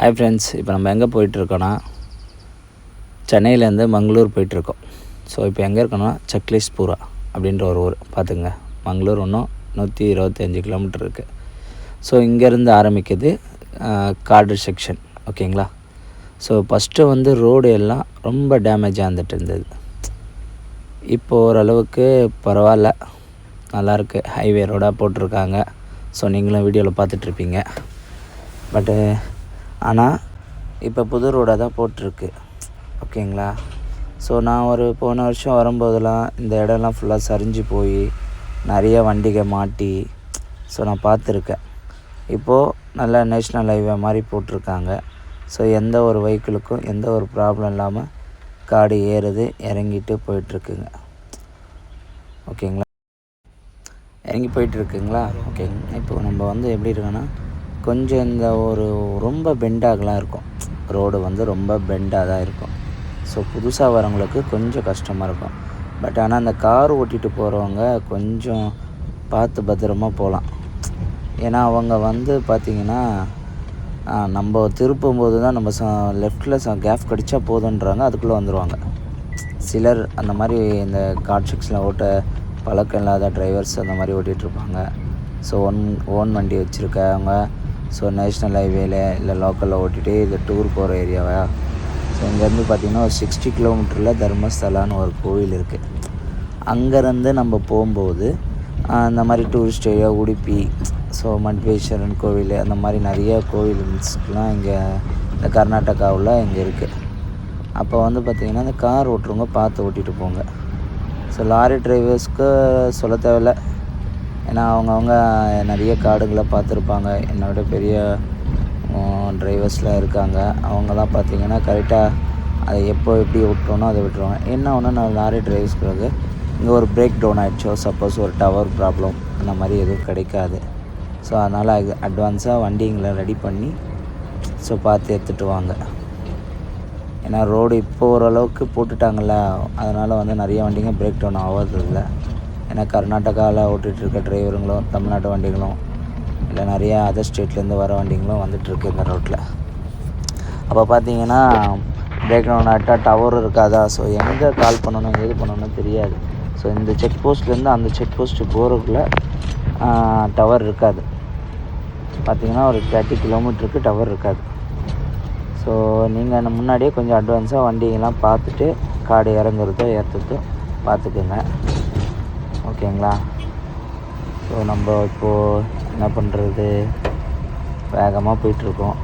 Hi friends, இப்போ நம்ம எங்கே போயிட்டுருக்கோன்னா சென்னையிலேருந்து மங்களூர் போயிட்டுருக்கோம். ஸோ இப்போ எங்கே இருக்கோன்னா சக்லேஷ்பூரா அப்படின்ற ஒரு ஊர் பார்த்துங்க. மங்களூர் இன்னும் 125 கிலோமீட்டர் இருக்குது. ஸோ இங்கேருந்து ஆரம்பிக்குது கார்டு செக்ஷன். ஓகேங்களா? ஸோ ஃபஸ்ட்டு ரோடு எல்லாம் ரொம்ப டேமேஜாக இருந்துட்டு இருந்தது. இப்போது ஓரளவுக்கு பரவாயில்ல, நல்லாயிருக்கு. ஹைவே ரோடாக போட்டிருக்காங்க. ஸோ நீங்களும் வீடியோவில் பார்த்துட்ருப்பீங்க. பட்டு ஆனால் இப்போ புது ரோடாக தான் போட்டிருக்கு. ஓகேங்களா? ஸோ நான் போன வருஷம் வரும்போதெல்லாம் இந்த இடம்லாம் ஃபுல்லாக சரிஞ்சு போய் நிறைய வண்டிகை மாட்டி நான் பார்த்துருக்கேன். இப்போது நல்லா நேஷ்னல் ஹைவே மாதிரி போட்டிருக்காங்க. ஸோ எந்த ஒரு வெஹிக்கிளுக்கும் எந்த ஒரு ப்ராப்ளம் இல்லாமல் காடு ஏறுது, இறங்கிட்டு போயிட்டுருக்குங்க. ஓகேங்களா? இறங்கி போயிட்டுருக்குங்களா? ஓகேங்க. இப்போ நம்ம எப்படி இருக்குன்னா கொஞ்சம் இந்த ரொம்ப பெண்டாகலாம் இருக்கும். ரோடு ரொம்ப பெண்டாக தான் இருக்கும். ஸோ புதுசாக வரவங்களுக்கு கொஞ்சம் கஷ்டமாக இருக்கும். பட் ஆனால் அந்த கார் ஓட்டிகிட்டு போகிறவங்க கொஞ்சம் பார்த்து பத்திரமா போகலாம். ஏன்னா அவங்க பார்த்திங்கன்னா நம்ம திருப்பும்போது தான் நம்ம லெஃப்டில் கேப் கடித்தா போதுன்றாங்க, அதுக்குள்ளே வந்துடுவாங்க. சிலர் அந்த மாதிரி இந்த கார்ட் செக்ஷனில் ஓட்ட பழக்கம் இல்லாத டிரைவர்ஸ் அந்த மாதிரி ஓட்டிகிட்ருப்பாங்க. ஸோ ஓன் வண்டி வச்சுருக்கவங்க நேஷ்னல் ஹைவேல இல்லை லோக்கலில் ஓட்டிகிட்டு இது டூர் போகிற ஏரியாவா. ஸோ இங்கேருந்து பார்த்திங்கன்னா ஒரு 60 கிலோமீட்டரில் தர்மஸ்தலான்னு ஒரு கோவில் இருக்குது. அங்கேருந்து நம்ம போகும்போது அந்த மாதிரி டூரிஸ்ட் ஏரியா உடுப்பி, மட்வேஸ்வரன் கோவில், அந்த மாதிரி நிறைய கோவில்ஸ்லாம் இங்கே இந்த கர்நாடகாவில் இங்கே இருக்குது. அப்போ பார்த்திங்கன்னா இந்த கார் ஓட்டுறவங்க பார்த்து ஓட்டிகிட்டு போங்க. லாரி டிரைவர்ஸ்க்கு சொல்ல தேவையில்லை. ஏன்னா அவங்கவுங்க நிறைய காடுகளை பார்த்துருப்பாங்க. என்னை விட பெரிய டிரைவர்ஸ்லாம் இருக்காங்க. அவங்களாம் பார்த்திங்கன்னா கரெக்டாக அதை எப்படி விட்டுறோனோ அதை விட்டுருவாங்க. என்ன ஒன்று நான் லாரி டிரைவர்ஸ்க்கு இங்கே ஒரு பிரேக் டவுன் ஆகிடுச்சோ, சப்போஸ் ஒரு டவர் ப்ராப்ளம் அந்த மாதிரி எதுவும் கிடைக்காது. அதனால் அட்வான்ஸாக வண்டிங்களை ரெடி பண்ணி பார்த்து எடுத்துகிட்டு வாங்க. ஏன்னா ரோடு இப்போ ஓரளவுக்கு போட்டுட்டாங்கள்ல, அதனால் நிறைய வண்டிங்க பிரேக் டவுன் ஆகாததில்லை. ஏன்னா கர்நாடகாவில் ஓட்டிகிட்ருக்க டிரைவருங்களும் தமிழ்நாட்டு வண்டிகளும் இல்லை நிறையா அதர் ஸ்டேட்லேருந்து வர வண்டிங்களும் வந்துட்டுருக்கு இந்த ரோட்டில். அப்போ பார்த்திங்கன்னா பிரேக் டவுன் ஆகிட்டா டவரும் இருக்காதா. எங்கே கால் பண்ணணும் எது பண்ணணும் தெரியாது. இந்த செக் போஸ்ட்லேருந்து அந்த செக் போஸ்ட்டு போகிறதுக்குள்ளே டவர் இருக்காது. பார்த்திங்கன்னா ஒரு 30 கிலோமீட்டருக்கு டவர் இருக்காது. நீங்கள் முன்னாடியே கொஞ்சம் அட்வான்ஸாக வண்டிங்கெல்லாம் பார்த்துட்டு காடு இறங்குறதோ ஏற்றுறதோ பார்த்துக்குங்க. ஓகேங்களா? நம்ம இப்போது என்ன பண்ணுறது, வேகமாக போயிட்டுருக்கோம்.